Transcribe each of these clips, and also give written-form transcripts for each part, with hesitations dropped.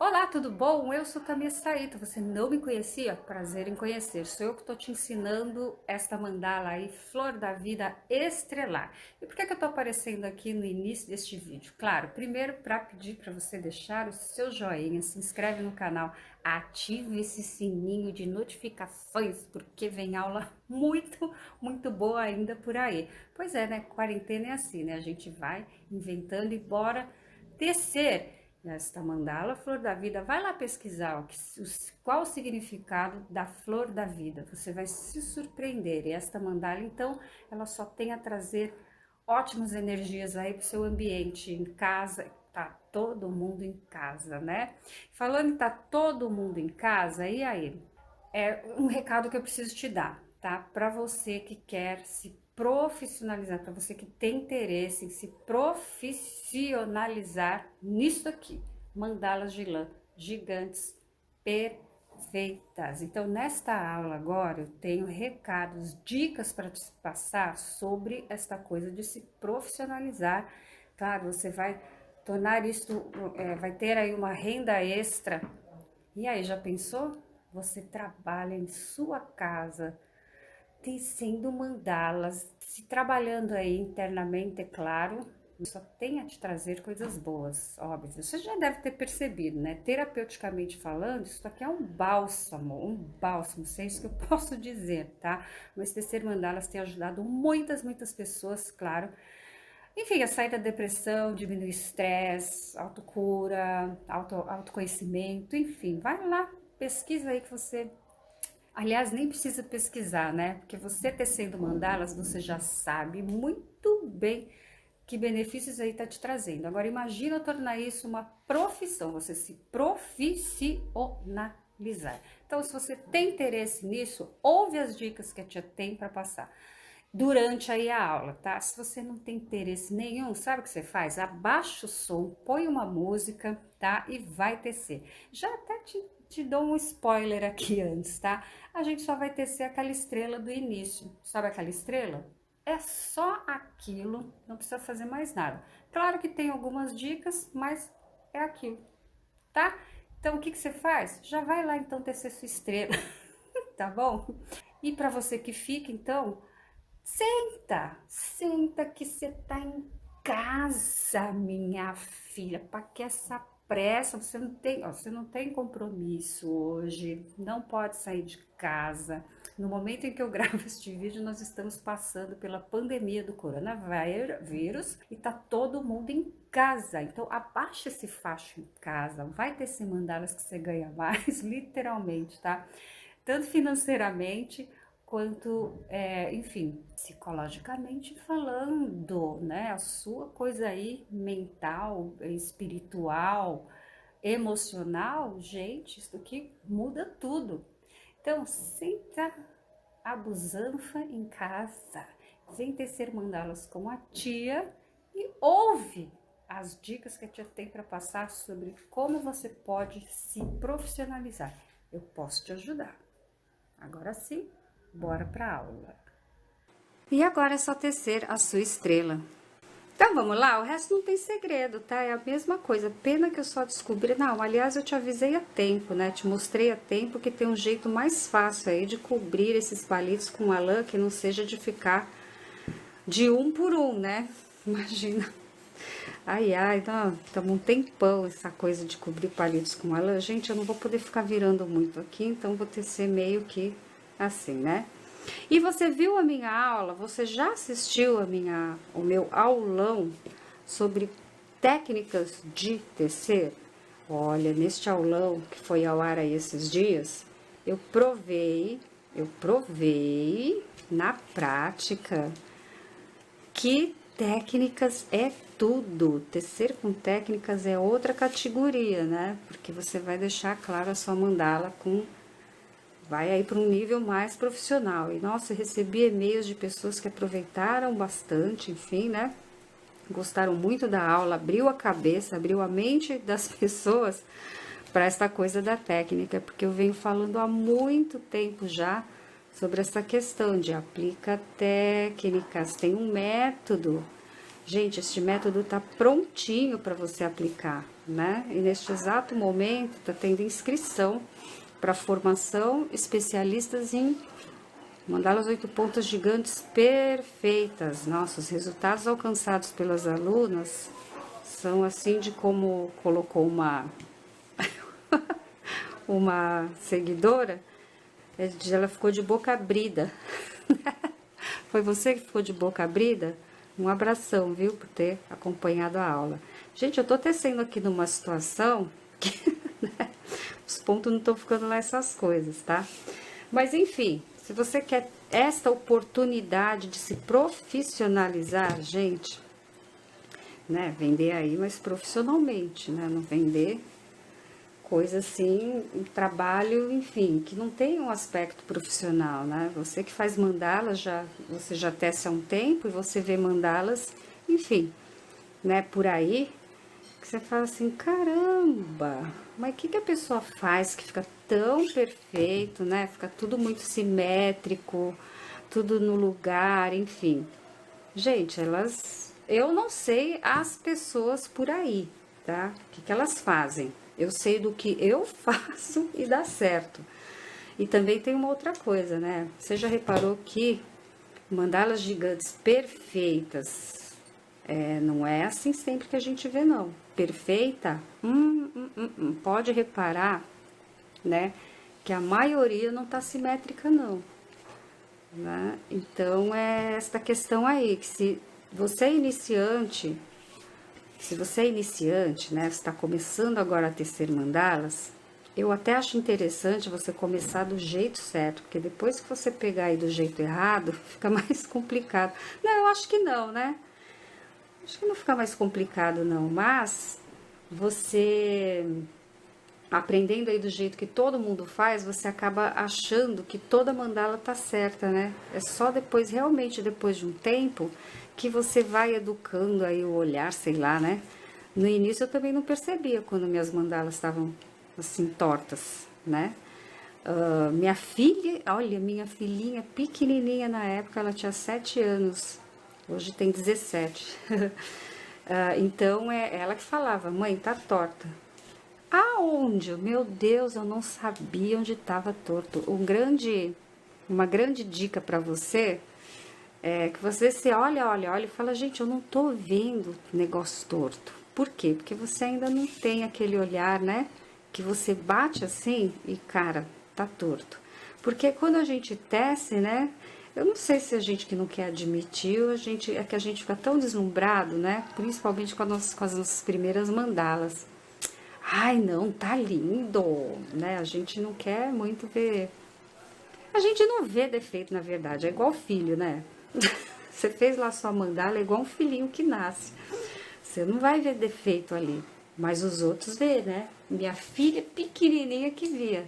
Olá, tudo bom? Eu sou Tamia Saito. Você não me conhecia? Prazer em conhecer. Sou eu que estou te ensinando esta mandala aí, Flor da Vida Estrelar. E por que que eu estou aparecendo aqui no início deste vídeo? Claro, primeiro para pedir para você deixar o seu joinha, se inscreve no canal, ative esse sininho de notificações, porque vem aula muito boa ainda por aí. Pois é, né? Quarentena é assim, né? A gente vai inventando e bora tecer nesta mandala Flor da Vida. Vai lá pesquisar qual o significado da Flor da Vida. Você vai se surpreender. E esta mandala, então, ela só tem a trazer ótimas energias aí para o seu ambiente, em casa. Tá todo mundo em casa, né? Falando em tá todo mundo em casa, e aí? É um recado que eu preciso te dar, tá? Para você que quer se profissionalizar, para você que tem interesse em se profissionalizar nisso aqui, mandalas de lã gigantes perfeitas. Então, nesta aula agora, eu tenho recados, dicas para te passar sobre esta coisa de se profissionalizar. Claro, você vai tornar isso, vai ter aí uma renda extra. E aí, já pensou? Você trabalha em sua casa, tecendo mandalas, se trabalhando aí internamente, é claro, só tem a te trazer coisas boas, óbvio. Você já deve ter percebido, né? Terapeuticamente falando, isso aqui é um bálsamo, sei isso que eu posso dizer, tá? Mas tecer mandalas tem ajudado muitas pessoas, claro. Enfim, a sair da depressão, diminuir o estresse, autocura, autoconhecimento, enfim, vai lá, pesquisa aí que você. Aliás, nem precisa pesquisar, né? Porque você tecendo mandalas, você já sabe muito bem que benefícios aí tá te trazendo. Agora, imagina tornar isso uma profissão, você se profissionalizar. Então, se você tem interesse nisso, ouve as dicas que a tia tem para passar durante aí a aula, tá? Se você não tem interesse nenhum, sabe o que você faz? Abaixa o som, põe uma música, tá? E vai tecer. Já até te dou um spoiler aqui antes, tá? A gente só vai tecer aquela estrela do início. Sabe aquela estrela? É só aquilo, não precisa fazer mais nada. Claro que tem algumas dicas, mas é aquilo, tá? Então, o que que você faz? Já vai lá então tecer sua estrela, tá bom? E para você que fica, então, senta, senta que você tá em casa, minha filha. Para que essa pressa? Você não tem, ó, você não tem compromisso hoje, não pode sair de casa. No momento em que eu gravo este vídeo, nós estamos passando pela pandemia do coronavírus e tá todo mundo em casa. Então, abaixa esse facho em casa, vai ter esse mandalas que você ganha mais, literalmente, tá? Tanto financeiramente quanto, enfim, psicologicamente falando, né? A sua coisa aí mental, espiritual, emocional, gente, isso aqui muda tudo. Então, senta a busanfa em casa, vem tecer mandalas com a tia e ouve as dicas que a tia tem para passar sobre como você pode se profissionalizar. Eu posso te ajudar. Agora sim, bora para aula. E agora é só tecer a sua estrela. Então vamos lá, o resto não tem segredo, tá? É a mesma coisa. Pena que eu só descobri. Não, aliás, eu te avisei a tempo, né? Te mostrei a tempo que tem um jeito mais fácil aí de cobrir esses palitos com a lã que não seja de ficar de um por um, né? Imagina. Ai, ai, estamos um tempão essa coisa de cobrir palitos com a lã. Gente, eu não vou poder ficar virando muito aqui, então vou tecer meio que assim, né? E você viu a minha aula? Você já assistiu o meu aulão sobre técnicas de tecer? Olha, neste aulão que foi ao ar aí esses dias, eu provei na prática que técnicas é tudo. Tecer com técnicas é outra categoria, né? Porque você vai deixar claro a sua mandala com vai aí para um nível mais profissional. E nossa, eu recebi e-mails de pessoas que aproveitaram bastante, enfim, né? Gostaram muito da aula, abriu a cabeça, abriu a mente das pessoas para essa coisa da técnica, porque eu venho falando há muito tempo já sobre essa questão de aplica técnicas, tem um método. Gente, este método tá prontinho para você aplicar. né? E neste exato momento está tendo inscrição para formação especialistas em mandalas 8 pontas gigantes perfeitas. Nossa, os resultados alcançados pelas alunas são assim de como colocou uma seguidora, ela ficou de boca abrida. Foi você que ficou de boca abrida? Um abração, viu, por ter acompanhado a aula. Gente, eu tô tecendo aqui numa situação que né, os pontos não estão ficando lá essas coisas, tá? Mas enfim, se você quer esta oportunidade de se profissionalizar, gente, né, vender aí, mas profissionalmente, né, não vender coisa assim, um trabalho, enfim, que não tem um aspecto profissional, né? Você que faz mandalas, você já tece há um tempo e você vê mandalas, enfim, né, por aí, que você fala assim, caramba, mas o que a pessoa faz que fica tão perfeito, né? Fica tudo muito simétrico, tudo no lugar, enfim. Gente, eu não sei as pessoas por aí, tá? O que elas fazem? Eu sei do que eu faço e dá certo. E também tem uma outra coisa, né? Você já reparou que mandalas gigantes perfeitas, não é assim sempre que a gente vê, não. Perfeita, pode reparar, né? Que a maioria não tá simétrica, não. Né? Então, é esta questão aí, que se você é iniciante, né, está começando agora a tecer mandalas, eu até acho interessante você começar do jeito certo, porque depois que você pegar aí do jeito errado, fica mais complicado. Não, eu acho que não, né? Acho que não fica mais complicado, não, mas você aprendendo aí do jeito que todo mundo faz, você acaba achando que toda mandala tá certa, né? É só depois, realmente depois de um tempo, que você vai educando aí o olhar, sei lá, né? No início eu também não percebia quando minhas mandalas estavam assim tortas, né? Minha filha, olha, minha filhinha pequenininha na época, ela tinha 7 anos, hoje tem 17. Então é ela que falava, mãe, tá torta. Aonde? Meu Deus, eu não sabia onde estava torto. Uma grande dica para você é que você se olha e fala, gente, eu não tô vendo negócio torto. Por quê? Porque você ainda não tem aquele olhar, né? Que você bate assim e, cara, tá torto. Porque quando a gente tece, né? Eu não sei se a gente que não quer admitir, é que a gente fica tão deslumbrado, né? Principalmente com as nossas primeiras mandalas. Ai, não, tá lindo, né? A gente não quer muito ver. A gente não vê defeito, na verdade, é igual filho, né? Você fez lá sua mandala, é igual um filhinho que nasce. Você não vai ver defeito ali, mas os outros vê, né? Minha filha pequenininha que via.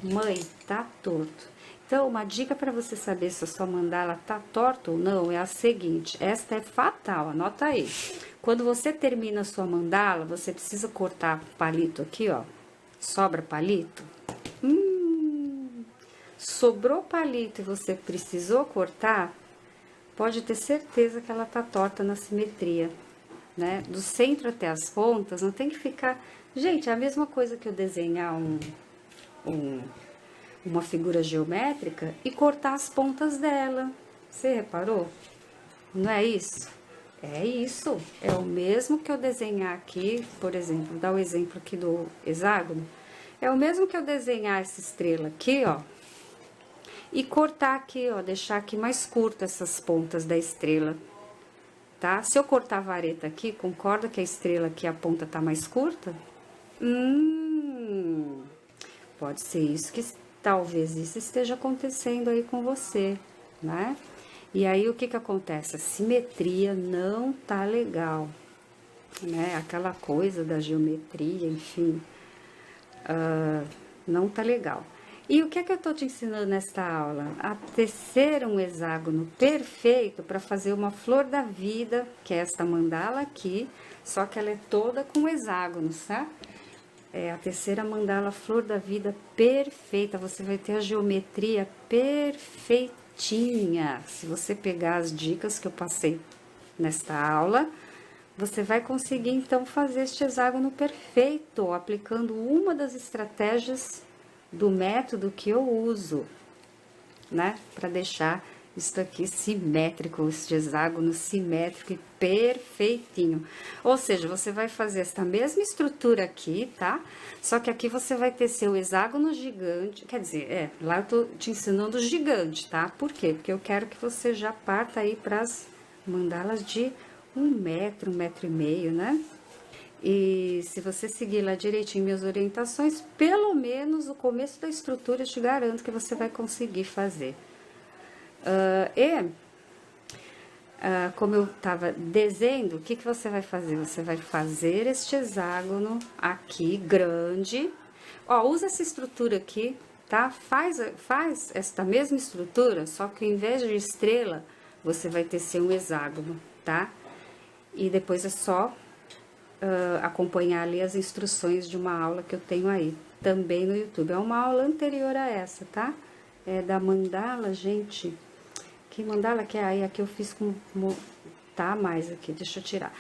Mãe, tá torto. Então, uma dica para você saber se a sua mandala tá torta ou não é a seguinte, esta é fatal, anota aí. Quando você termina a sua mandala, você precisa cortar palito aqui, ó. Sobra palito? Sobrou palito e você precisou cortar, pode ter certeza que ela tá torta na simetria, né? Do centro até as pontas, não tem que ficar... Gente, é a mesma coisa que eu desenhar uma figura geométrica e cortar as pontas dela. Você reparou? Não é isso? É isso. É o mesmo que eu desenhar aqui, por exemplo, dar o exemplo aqui do hexágono. É o mesmo que eu desenhar essa estrela aqui, ó. E cortar aqui, ó, deixar aqui mais curta essas pontas da estrela, tá? Se eu cortar a vareta aqui, concorda que a estrela aqui, a ponta tá mais curta? Pode ser isso que talvez isso esteja acontecendo aí com você, né? E aí o que que acontece? A simetria não tá legal, né? Aquela coisa da geometria, enfim, não tá legal. E o que é que eu tô te ensinando nesta aula? A tecer um hexágono perfeito para fazer uma flor da vida, que é esta mandala aqui, só que ela é toda com hexágonos, tá? É a terceira mandala flor da vida perfeita, você vai ter a geometria perfeitinha. Se você pegar as dicas que eu passei nesta aula, você vai conseguir então fazer este hexágono perfeito, aplicando uma das estratégias do método que eu uso, né? Para deixar isso aqui simétrico, este hexágono simétrico e perfeitinho. Ou seja, você vai fazer esta mesma estrutura aqui, tá? Só que aqui você vai ter seu hexágono gigante, quer dizer, lá eu tô te ensinando gigante, tá? Por quê? Porque eu quero que você já parta aí para as mandalas de 1 metro e meio, né? E se você seguir lá direitinho minhas orientações, pelo menos o começo da estrutura eu te garanto que você vai conseguir fazer. Como eu estava dizendo, o que você vai fazer? Você vai fazer este hexágono aqui, grande. Ó, usa essa estrutura aqui, tá? Faz esta mesma estrutura, só que em vez de estrela, você vai ter ser um hexágono, tá? E depois é só acompanhar ali as instruções de uma aula que eu tenho aí, também no YouTube. É uma aula anterior a essa, tá? É da mandala, gente. Que mandala que é aí? Aqui eu fiz com... Tá mais aqui, deixa eu tirar.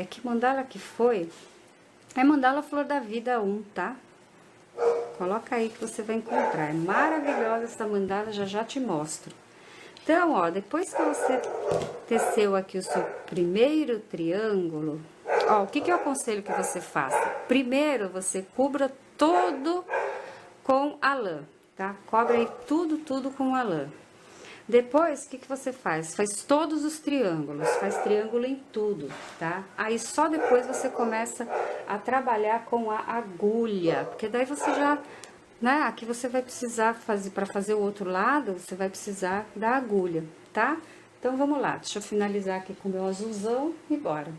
Que mandala que foi? É mandala Flor da Vida 1, tá? Coloca aí que você vai encontrar. É maravilhosa essa mandala, já te mostro. Então, ó, depois que você teceu aqui o seu primeiro triângulo, ó, o que eu aconselho que você faça? Primeiro, você cubra todo com a lã, tá? Cobre aí tudo com a lã. Depois, o que você faz? Faz todos os triângulos, faz triângulo em tudo, tá? Aí só depois você começa a trabalhar com a agulha, porque daí você já, né? Aqui você vai precisar fazer, para fazer o outro lado, você vai precisar da agulha, tá? Então, vamos lá, deixa eu finalizar aqui com o meu azulzão e bora.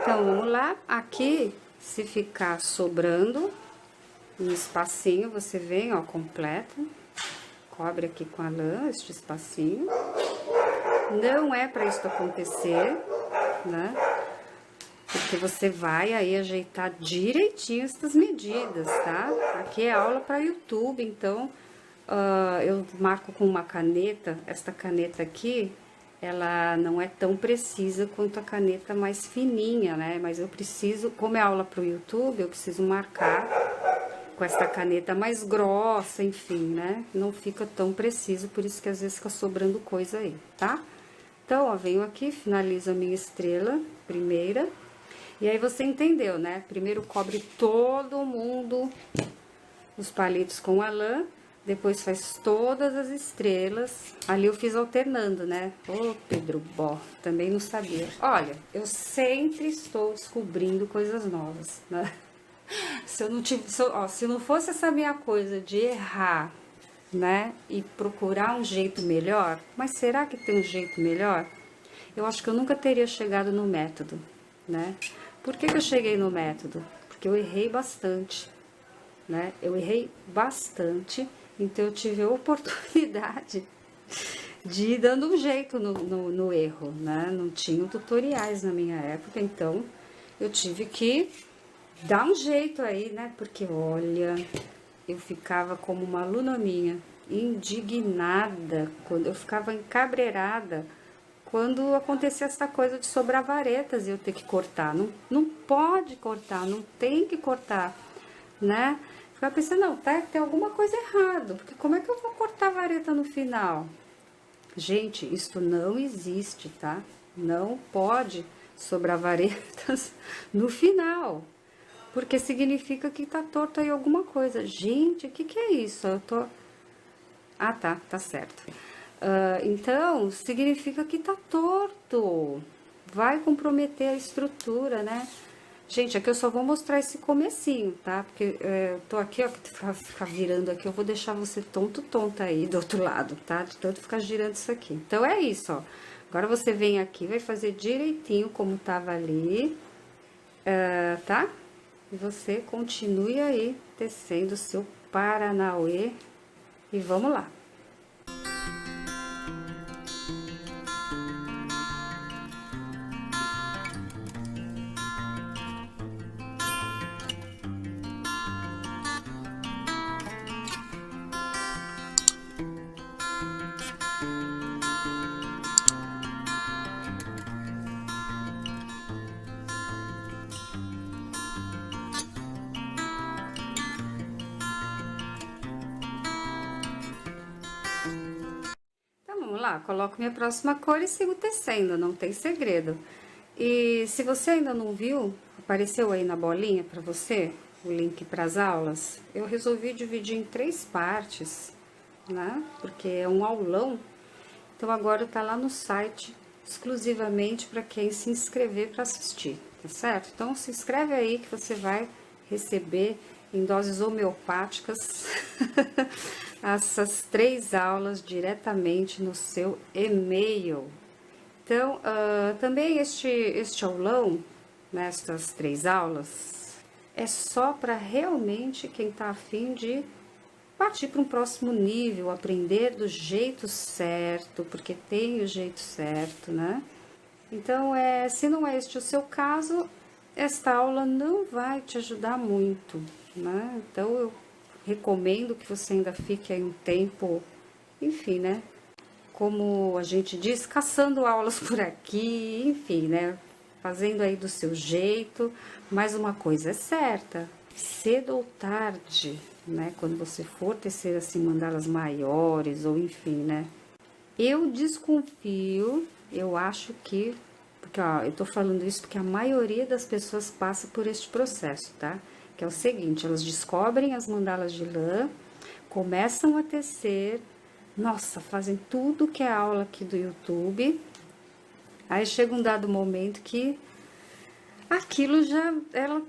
Então, vamos lá, aqui, se ficar sobrando um espacinho, você vem, ó, completa. Cobre aqui com a lã, este espacinho. Não é para isso acontecer, né? Porque você vai aí ajeitar direitinho essas medidas, tá? Aqui é aula para YouTube, então eu marco com uma caneta. Esta caneta aqui, ela não é tão precisa quanto a caneta mais fininha, né? Mas eu preciso, como é aula para o YouTube, eu preciso marcar com esta caneta mais grossa, enfim, né? Não fica tão preciso, por isso que às vezes fica sobrando coisa aí, tá? Então, ó, venho aqui, finalizo a minha estrela primeira. E aí você entendeu, né? Primeiro cobre todo mundo os palitos com a lã, depois faz todas as estrelas. Ali eu fiz alternando, né? Ô, Pedro Bó, também não sabia. Olha, eu sempre estou descobrindo coisas novas, né? Se eu não tive, se não fosse essa minha coisa de errar, né, e procurar um jeito melhor, mas será que tem um jeito melhor? Eu acho que eu nunca teria chegado no método, né? Por que eu cheguei no método? Porque eu errei bastante, né? Eu errei bastante, então eu tive a oportunidade de ir dando um jeito no erro, né? Não tinham tutoriais na minha época, então eu tive que dá um jeito aí, né? Porque, olha, eu ficava como uma aluna minha, indignada, quando eu ficava encabreirada, quando acontecia essa coisa de sobrar varetas e eu ter que cortar. Não pode cortar, não tem que cortar, né? Ficava pensando, não, tem alguma coisa errada, porque como é que eu vou cortar vareta no final? Gente, isso não existe, tá? Não pode sobrar varetas no final. Porque significa que tá torto aí alguma coisa. Gente, o que é isso? Eu tô... Ah, tá certo. Então, significa que tá torto. Vai comprometer a estrutura, né? Gente, aqui eu só vou mostrar esse comecinho, tá? Porque eu tô aqui, ó, ficar virando aqui, eu vou deixar você tonta aí do outro lado, tá? De tanto ficar girando isso aqui. Então, é isso, ó. Agora você vem aqui, vai fazer direitinho como tava ali, tá? E você continue aí tecendo o seu Paranauê e vamos lá. lá, coloco minha próxima cor e sigo tecendo, não tem segredo. E se você ainda não viu, apareceu aí na bolinha para você o link para as aulas. Eu resolvi dividir em 3 partes, né? Porque é um aulão. Então agora tá lá no site exclusivamente para quem se inscrever para assistir, tá certo? Então se inscreve aí que você vai receber em doses homeopáticas essas 3 aulas diretamente no seu e-mail. Então, também este aulão, nestas 3 aulas, é só para realmente quem está afim de partir para um próximo nível, aprender do jeito certo, porque tem o jeito certo, né? Então, se não é este o seu caso, esta aula não vai te ajudar muito, né? Então, eu recomendo que você ainda fique aí um tempo, enfim, né? Como a gente diz, caçando aulas por aqui, enfim, né? Fazendo aí do seu jeito, mas uma coisa é certa, cedo ou tarde, né? Quando você for tecer assim mandalas maiores ou enfim, né? Eu desconfio, eu acho que, porque ó, eu tô falando isso porque a maioria das pessoas passa por este processo, tá? Que é o seguinte, elas descobrem as mandalas de lã, começam a tecer, nossa, fazem tudo que é aula aqui do YouTube, aí chega um dado momento que aquilo já, ela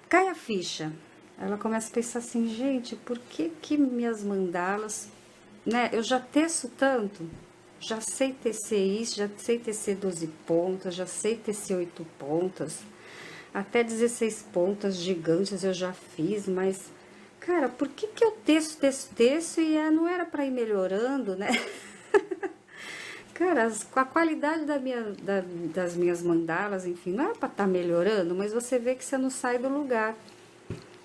cai a ficha. Ela começa a pensar assim, gente, por que que minhas mandalas, né? Eu já teço tanto, já sei tecer isso, já sei tecer 12 pontas, já sei tecer 8 pontas, até 16 pontas gigantes eu já fiz, mas, cara, por que que eu teço e não era para ir melhorando, né? Cara, a qualidade das minhas mandalas, enfim, não era para estar melhorando, mas você vê que você não sai do lugar.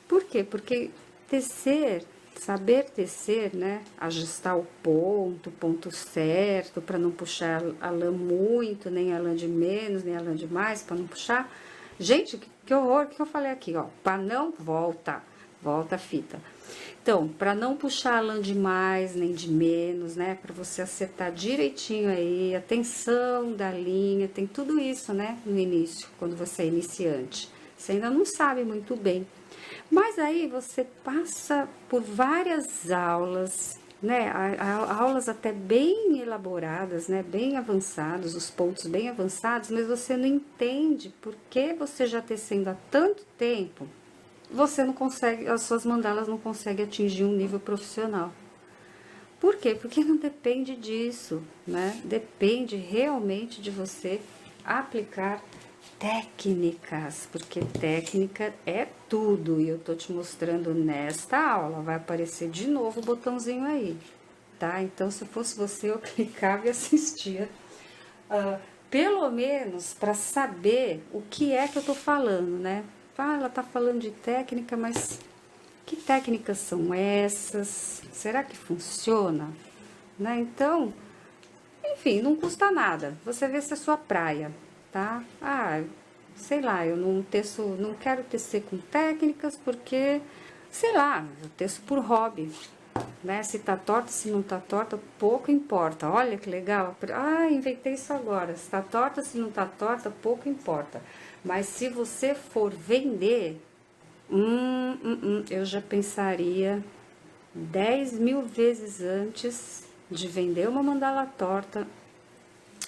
Por quê? Porque tecer, saber tecer, né? Ajustar o ponto certo, para não puxar a lã muito, nem a lã de menos, nem a lã de mais, para não puxar. Gente, que horror, o que eu falei aqui, ó? Para não, volta a fita. Então, para não puxar a lã de mais nem de menos, né? Para você acertar direitinho aí, a tensão da linha, tem tudo isso, né? No início, quando você é iniciante. Você ainda não sabe muito bem. Mas aí você passa por várias aulas, né? Aulas até bem elaboradas, né? Bem avançados, os pontos bem avançados, mas você não entende por que você já tecendo há tanto tempo, você não consegue, as suas mandalas não conseguem atingir um nível profissional. Por quê? Porque não depende disso, né? Depende realmente de você aplicar técnicas, porque técnica é tudo. E eu tô te mostrando nesta aula, vai aparecer de novo o botãozinho aí, tá? Então, se fosse você, eu aplicava e assistia. Pelo menos para saber o que é que eu tô falando, né? Ela tá falando de técnica, mas que técnicas são essas? Será que funciona? Né? Então, enfim, não custa nada. Você vê se é sua praia, tá? Sei lá, eu não quero tecer com técnicas porque, sei lá, eu teço por hobby, né? Se tá torta, se não tá torta, pouco importa. Olha que legal. Inventei isso agora. Se tá torta, se não tá torta, pouco importa. Mas se você for vender, eu já pensaria 10.000 vezes antes de vender uma mandala torta,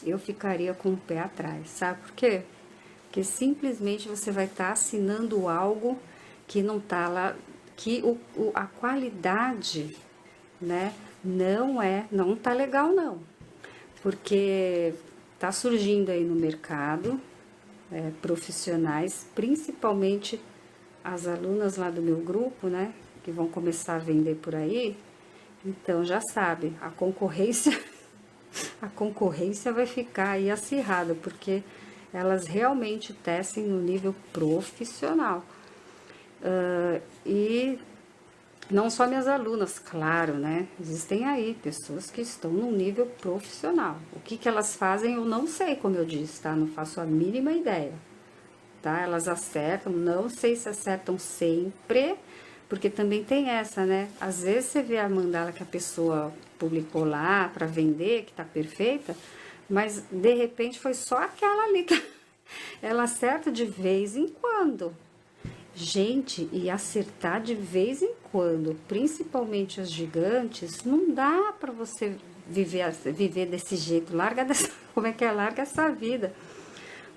eu ficaria com o pé atrás. Sabe por quê? Porque simplesmente você vai estar assinando algo que não tá lá, que a qualidade, né, não tá legal não. Porque tá surgindo aí no mercado profissionais, principalmente as alunas lá do meu grupo, né, que vão começar a vender por aí. Então já sabe, a concorrência vai ficar aí acirrada, porque elas realmente tecem no nível profissional. E não só minhas alunas, claro, né? Existem aí pessoas que estão no nível profissional. O que elas fazem eu não sei, como eu disse, tá? Não faço a mínima ideia, tá? Elas acertam, não sei se acertam sempre, Porque também tem essa, né? Às vezes você vê a mandala que a pessoa publicou lá para vender, que tá perfeita, mas de repente foi só aquela ali que ela acerta de vez em quando. Gente, e acertar de vez em quando, principalmente as gigantes, não dá para você viver desse jeito. Larga dessa, como é que é? Larga essa vida.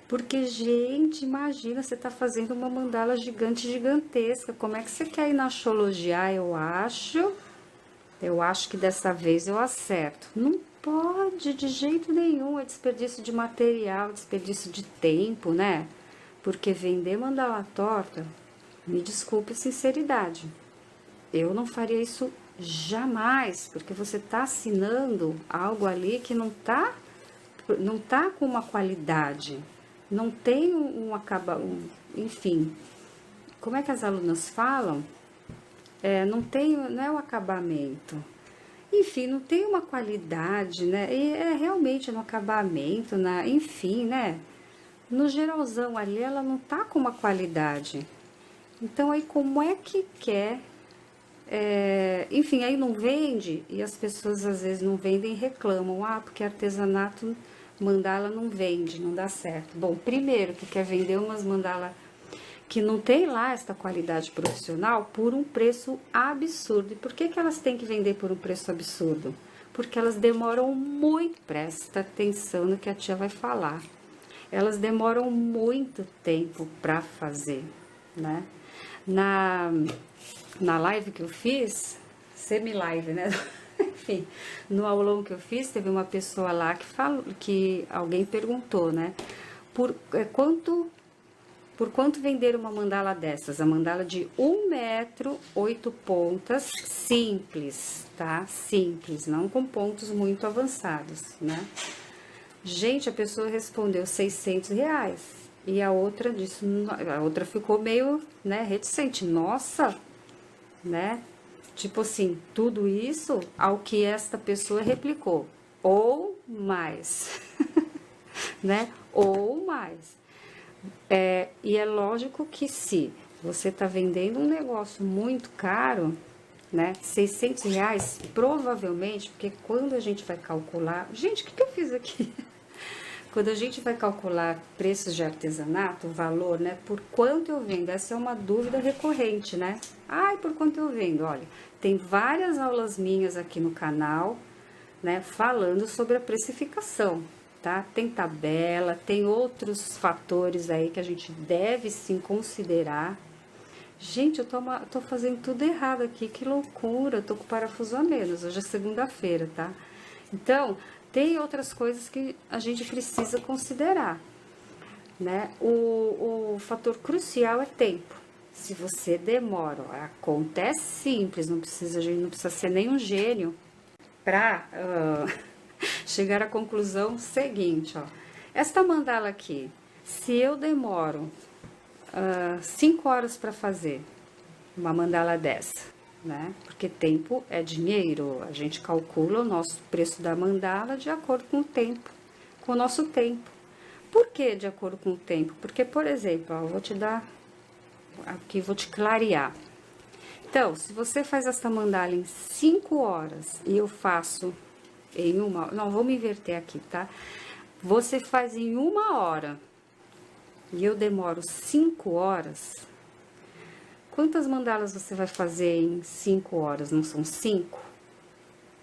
Porque, gente, imagina, você tá fazendo uma mandala gigante, gigantesca. Como é que você quer ir na astrologia? Eu acho que dessa vez eu acerto. Não pode de jeito nenhum, é desperdício de material, desperdício de tempo, né? Porque vender mandala torta, me desculpe a sinceridade, eu não faria isso jamais, porque você tá assinando algo ali que não tá com uma qualidade, não tem enfim, como é que as alunas falam? Não é o acabamento. Enfim, não tem uma qualidade, né? E é realmente no acabamento, enfim, né? No geralzão ali, ela não tá com uma qualidade. Então, aí como é que quer? Enfim, aí não vende e as pessoas às vezes não vendem e reclamam. Ah, porque artesanato mandala não vende, não dá certo. Bom, primeiro que quer vender umas mandala que não tem lá esta qualidade profissional por um preço absurdo. E por que elas têm que vender por um preço absurdo? Porque elas demoram muito, presta atenção no que a tia vai falar. Elas demoram muito tempo para fazer, né? Na live que eu fiz, semi-live, né? Enfim, no aulão que eu fiz, teve uma pessoa lá que alguém perguntou, né? Por quanto vender uma mandala dessas? A mandala de 1 metro, 8 pontas, simples, tá? Simples, não com pontos muito avançados, né? Gente, a pessoa respondeu R$ 600. E a outra ficou meio, né, reticente. Nossa, né? Tipo assim, tudo isso ao que esta pessoa replicou. Ou mais, né? Ou mais. E é lógico que se você está vendendo um negócio muito caro, né? R$ 600, provavelmente, porque quando a gente vai calcular... Gente, o que eu fiz aqui? Quando a gente vai calcular preços de artesanato, o valor, né? Por quanto eu vendo? Essa é uma dúvida recorrente, né? Ai, por quanto eu vendo? Olha, tem várias aulas minhas aqui no canal, né? Falando sobre a precificação, tá? Tem tabela, tem outros fatores aí que a gente deve sim considerar. Gente, eu tô fazendo tudo errado aqui, que loucura, eu tô com o parafuso a menos, hoje é segunda-feira, tá? Então, tem outras coisas que a gente precisa considerar, né? O fator crucial é tempo. Se você demora, a conta é simples, a gente não precisa ser nenhum gênio para chegar à conclusão seguinte, ó. Esta mandala aqui, se eu demoro 5 horas para fazer uma mandala dessa, né? Porque tempo é dinheiro, a gente calcula o nosso preço da mandala de acordo com o tempo, com o nosso tempo. Por que de acordo com o tempo? Porque, por exemplo, ó, eu vou te dar, aqui vou te clarear. Então, se você faz essa mandala em 5 horas e eu faço em não, vamos inverter aqui, tá? Você faz em 1 hora e eu demoro 5 horas, quantas mandalas você vai fazer em 5 horas? Não são 5?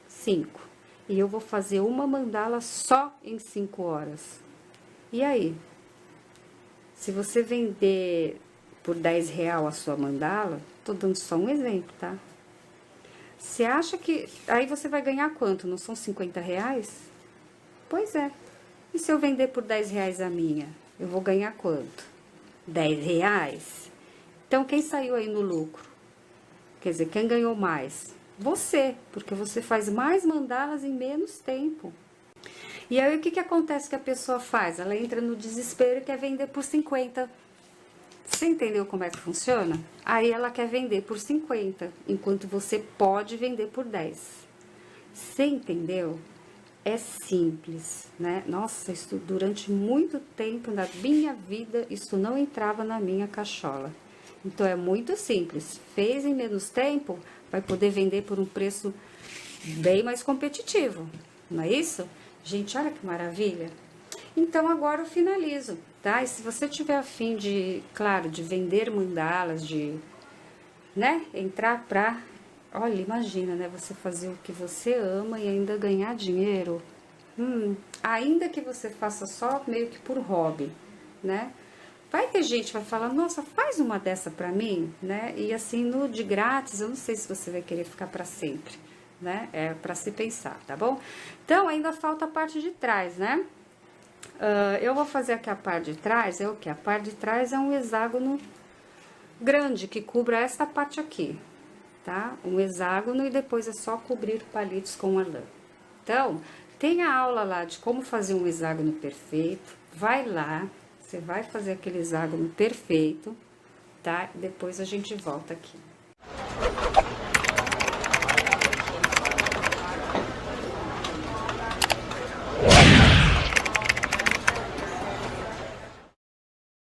5. E eu vou fazer uma mandala só em 5 horas. E aí? Se você vender por R$ 10 a sua mandala, tô dando só um exemplo, tá? Você acha que... Aí você vai ganhar quanto? Não são R$ 50? Pois é. E se eu vender por R$ 10 a minha? Eu vou ganhar quanto? R$ 10? Então, quem saiu aí no lucro? Quer dizer, quem ganhou mais? Você, porque você faz mais mandalas em menos tempo. E aí, o que acontece que a pessoa faz? Ela entra no desespero e quer vender por 50. Você entendeu como é que funciona? Aí ela quer vender por 50, enquanto você pode vender por 10. Você entendeu? É simples, né? Nossa, isso durante muito tempo na minha vida, isso não entrava na minha cachola. Então, é muito simples. Fez em menos tempo, vai poder vender por um preço bem mais competitivo, não é isso? Gente, olha que maravilha. Então, agora eu finalizo, tá? E se você tiver a fim de, claro, de vender mandalas, de, né, entrar pra... Olha, imagina, né, você fazer o que você ama e ainda ganhar dinheiro. Ainda que você faça só meio que por hobby, né? Vai ter gente que vai falar, nossa, faz uma dessa pra mim, né? E assim, no de grátis, eu não sei se você vai querer ficar pra sempre, né? É pra se pensar, tá bom? Então, ainda falta a parte de trás, né? Eu vou fazer aqui a parte de trás, é o que? A parte de trás é um hexágono grande, que cubra esta parte aqui, tá? Um hexágono e depois é só cobrir palitos com a lã. Então, tem a aula lá de como fazer um hexágono perfeito, vai lá, você vai fazer aquele hexágono perfeito, tá? Depois a gente volta aqui.